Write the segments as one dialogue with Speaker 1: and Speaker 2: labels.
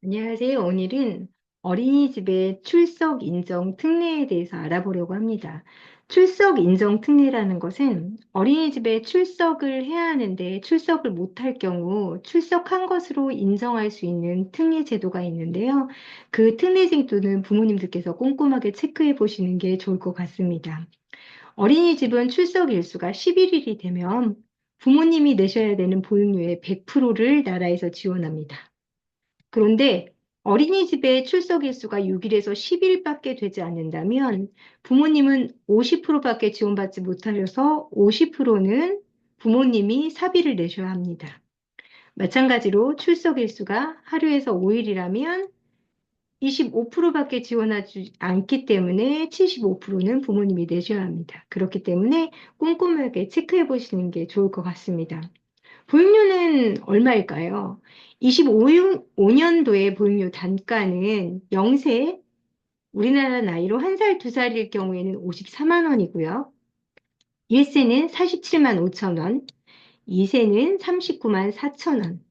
Speaker 1: 안녕하세요. 오늘은 어린이집의 출석 인정 특례에 대해서 알아보려고 합니다. 출석 인정 특례라는 것은 어린이집에 출석을 해야 하는데 출석을 못할 경우 출석한 것으로 인정할 수 있는 특례 제도가 있는데요. 그 특례 제도는 부모님들께서 꼼꼼하게 체크해 보시는 게 좋을 것 같습니다. 어린이집은 출석 일수가 11일이 되면 부모님이 내셔야 되는 보육료의 100%를 나라에서 지원합니다. 그런데 어린이집의 출석 일수가 6일에서 10일밖에 되지 않는다면 부모님은 50%밖에 지원받지 못하셔서 50%는 부모님이 사비를 내셔야 합니다. 마찬가지로 출석 일수가 하루에서 5일이라면 25%밖에 지원하지 않기 때문에 75%는 부모님이 내셔야 합니다. 그렇기 때문에 꼼꼼하게 체크해 보시는 게 좋을 것 같습니다. 보육료는 얼마일까요? 25년도에 보육료 단가는 0세, 우리나라 나이로 1살, 2살일 경우에는 54만 원이고요. 1세는 47만 5천 원, 2세는 39만 4천 원,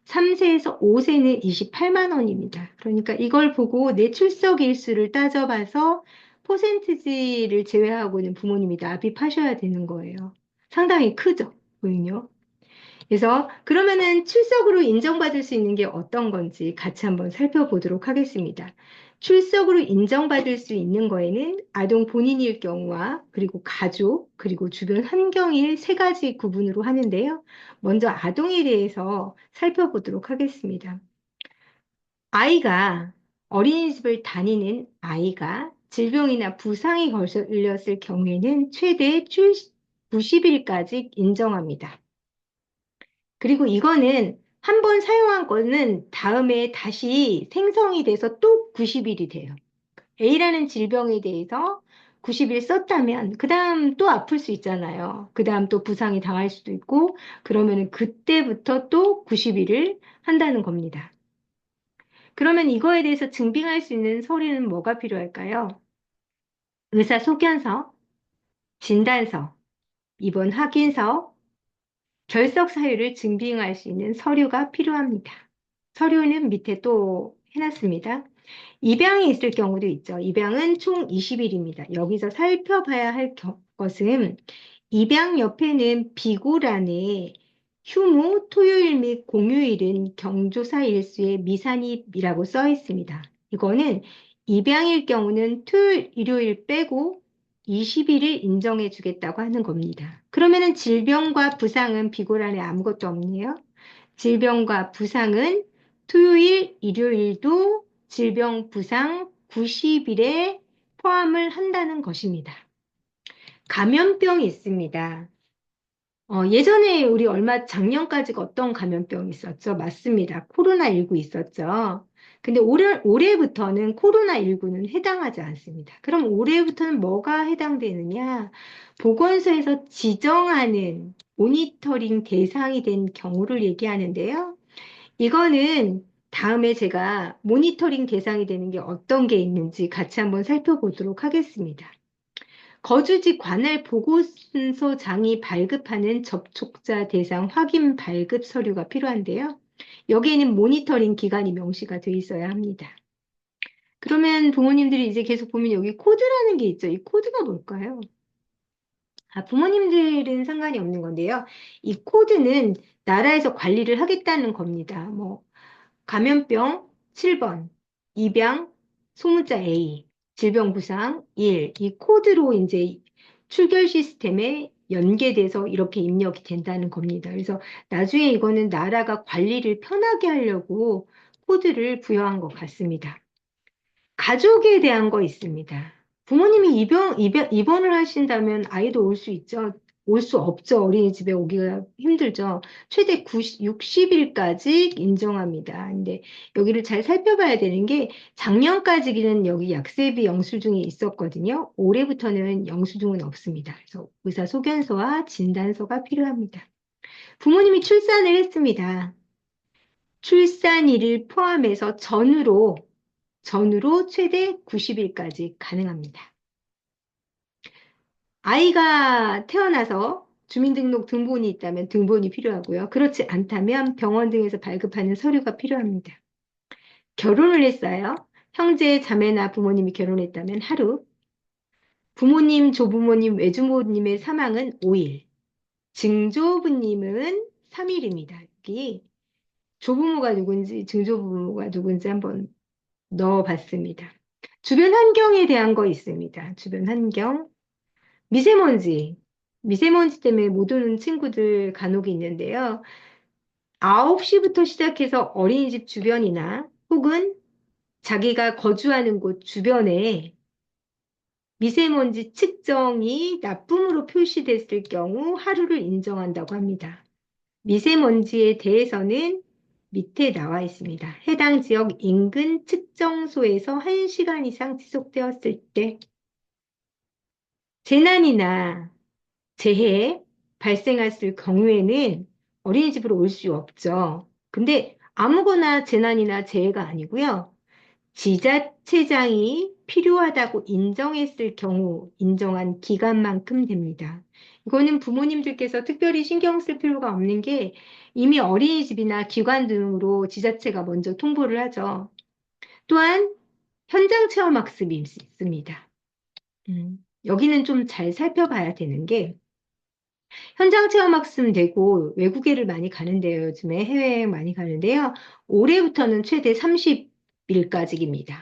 Speaker 1: 3세에서 5세는 28만 원입니다. 그러니까 이걸 보고 내 출석 일수를 따져봐서 퍼센티지를 제외하고는 부모님이 납입하셔야 되는 거예요. 상당히 크죠, 보육료. 그래서 그러면은 출석으로 인정받을 수 있는 게 어떤 건지 같이 한번 살펴보도록 하겠습니다. 출석으로 인정받을 수 있는 거에는 아동 본인일 경우와 그리고 가족 그리고 주변 환경일 세 가지 구분으로 하는데요. 먼저 아동에 대해서 살펴보도록 하겠습니다. 아이가 어린이집을 다니는 아이가 질병이나 부상이 걸렸을 경우에는 최대 90일까지 인정합니다. 그리고 이거는 한 번 사용한 거는 다음에 다시 생성이 돼서 또 90일이 돼요. A라는 질병에 대해서 90일 썼다면 그 다음 또 아플 수 있잖아요. 그 다음 또 부상이 당할 수도 있고 그러면은 그때부터 또 90일을 한다는 겁니다. 그러면 이거에 대해서 증빙할 수 있는 서류는 뭐가 필요할까요? 의사 소견서, 진단서, 입원 확인서, 결석 사유를 증빙할 수 있는 서류가 필요합니다. 서류는 밑에 또 해놨습니다. 입양이 있을 경우도 있죠. 입양은 총 20일입니다. 여기서 살펴봐야 할 것은 입양 옆에는 비고란에 휴무, 토요일 및 공휴일은 경조사 일수의 미산입이라고 써 있습니다. 이거는 입양일 경우는 토요일, 일요일 빼고 20일을 인정해 주겠다고 하는 겁니다. 그러면은 질병과 부상은 비고란에 아무것도 없네요. 질병과 부상은 토요일, 일요일도 질병, 부상 90일에 포함을 한다는 것입니다. 감염병이 있습니다. 예전에 우리 얼마 작년까지가 어떤 감염병이 있었죠? 맞습니다. 코로나19 있었죠. 근데 올해부터는 코로나19는 해당하지 않습니다. 그럼 올해부터는 뭐가 해당되느냐? 보건소에서 지정하는 모니터링 대상이 된 경우를 얘기하는데요. 이거는 다음에 제가 모니터링 대상이 되는 게 어떤 게 있는지 같이 한번 살펴보도록 하겠습니다. 거주지 관할 보건소장이 발급하는 접촉자 대상 확인 발급 서류가 필요한데요. 여기에는 모니터링 기간이 명시가 돼 있어야 합니다. 그러면 부모님들이 이제 계속 보면 여기 코드라는 게 있죠. 이 코드가 뭘까요? 부모님들은 상관이 없는 건데요. 이 코드는 나라에서 관리를 하겠다는 겁니다. 뭐 감염병 7번, 입양, 소문자 A, 질병부상 1, 이 코드로 이제 출결 시스템에 연계돼서 이렇게 입력이 된다는 겁니다. 그래서 나중에 이거는 나라가 관리를 편하게 하려고 코드를 부여한 것 같습니다. 가족에 대한 거 있습니다. 부모님이 입원을 하신다면 아이도 올 수 있죠. 올 수 없죠. 어린이집에 오기가 힘들죠. 최대 60일까지 인정합니다. 근데 여기를 잘 살펴봐야 되는 게 작년까지는 여기 약세비 영수증이 있었거든요. 올해부터는 영수증은 없습니다. 그래서 의사 소견서와 진단서가 필요합니다. 부모님이 출산을 했습니다. 출산일을 포함해서 전후로 최대 90일까지 가능합니다. 아이가 태어나서 주민등록 등본이 있다면 등본이 필요하고요. 그렇지 않다면 병원 등에서 발급하는 서류가 필요합니다. 결혼을 했어요. 형제, 자매나 부모님이 결혼했다면 하루, 부모님, 조부모님, 외조부모님의 사망은 5일, 증조부님은 3일입니다. 여기 조부모가 누군지, 증조부모가 누군지 한번 넣어봤습니다. 주변 환경에 대한 거 있습니다. 주변 환경. 미세먼지. 미세먼지 때문에 못 오는 친구들 간혹 있는데요. 9시부터 시작해서 어린이집 주변이나 혹은 자기가 거주하는 곳 주변에 미세먼지 측정이 나쁨으로 표시됐을 경우 하루를 인정한다고 합니다. 미세먼지에 대해서는 밑에 나와 있습니다. 해당 지역 인근 측정소에서 1시간 이상 지속되었을 때 재난이나 재해 발생했을 경우에는 어린이집으로 올 수 없죠. 근데 아무거나 재난이나 재해가 아니고요. 지자체장이 필요하다고 인정했을 경우 인정한 기간만큼 됩니다. 이거는 부모님들께서 특별히 신경 쓸 필요가 없는 게 이미 어린이집이나 기관 등으로 지자체가 먼저 통보를 하죠. 또한 현장 체험 학습이 있습니다. 여기는 좀 잘 살펴봐야 되는 게 현장 체험 학습 되고 외국에를 많이 가는데요. 요즘에 해외여행 많이 가는데요. 올해부터는 최대 30일까지입니다.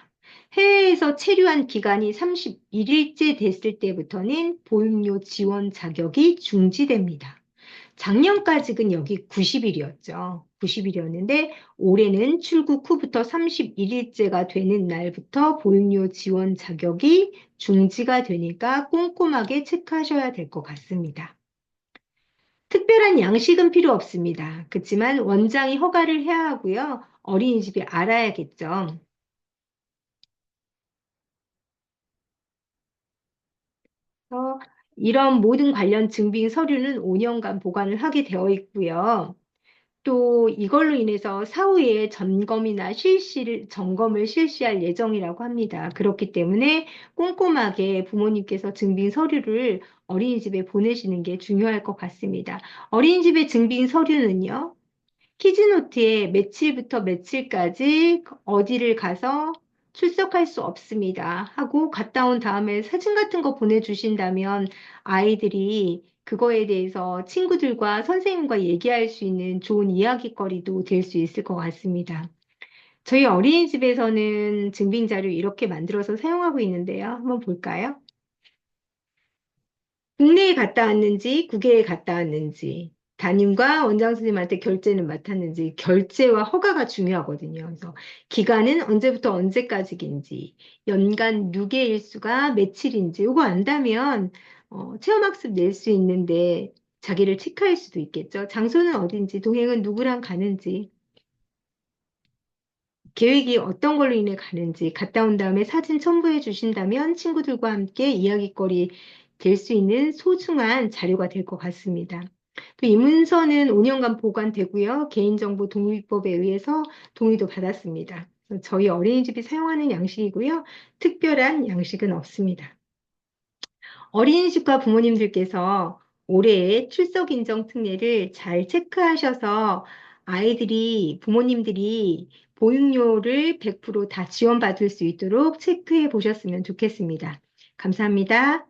Speaker 1: 해외에서 체류한 기간이 31일째 됐을 때부터는 보육료 지원 자격이 중지됩니다. 작년까지는 여기 90일이었죠. 90일이었는데 올해는 출국 후부터 31일째가 되는 날부터 보육료 지원 자격이 중지가 되니까 꼼꼼하게 체크하셔야 될 것 같습니다. 특별한 양식은 필요 없습니다. 그렇지만 원장이 허가를 해야 하고요. 어린이집이 알아야겠죠. 어, 이런 모든 관련 증빙 서류는 5년간 보관을 하게 되어 있고요. 또 이걸로 인해서 사후에 점검을 실시할 예정이라고 합니다. 그렇기 때문에 꼼꼼하게 부모님께서 증빙 서류를 어린이집에 보내시는 게 중요할 것 같습니다. 어린이집의 증빙 서류는요. 키즈노트에 며칠부터 며칠까지 어디를 가서 출석할 수 없습니다 하고 갔다 온 다음에 사진 같은 거 보내주신다면 아이들이 그거에 대해서 친구들과 선생님과 얘기할 수 있는 좋은 이야기거리도 될 수 있을 것 같습니다. 저희 어린이집에서는 증빙자료 이렇게 만들어서 사용하고 있는데요. 한번 볼까요? 국내에 갔다 왔는지, 국외에 갔다 왔는지, 담임과 원장 선생님한테 결제는 맡았는지, 결제와 허가가 중요하거든요. 그래서 기간은 언제부터 언제까지인지, 연간 누계 일수가 며칠인지, 이거 안다면 체험학습 낼 수 있는데 자기를 체크할 수도 있겠죠. 장소는 어딘지, 동행은 누구랑 가는지, 계획이 어떤 걸로 인해 가는지 갔다 온 다음에 사진 첨부해 주신다면 친구들과 함께 이야기거리 될 수 있는 소중한 자료가 될 것 같습니다. 또 이 문서는 5년간 보관되고요. 개인정보 동의법에 의해서 동의도 받았습니다. 그래서 저희 어린이집이 사용하는 양식이고요. 특별한 양식은 없습니다. 어린이집과 부모님들께서 올해의 출석 인정 특례를 잘 체크하셔서 아이들이, 부모님들이 보육료를 100%다 지원받을 수 있도록 체크해 보셨으면 좋겠습니다. 감사합니다.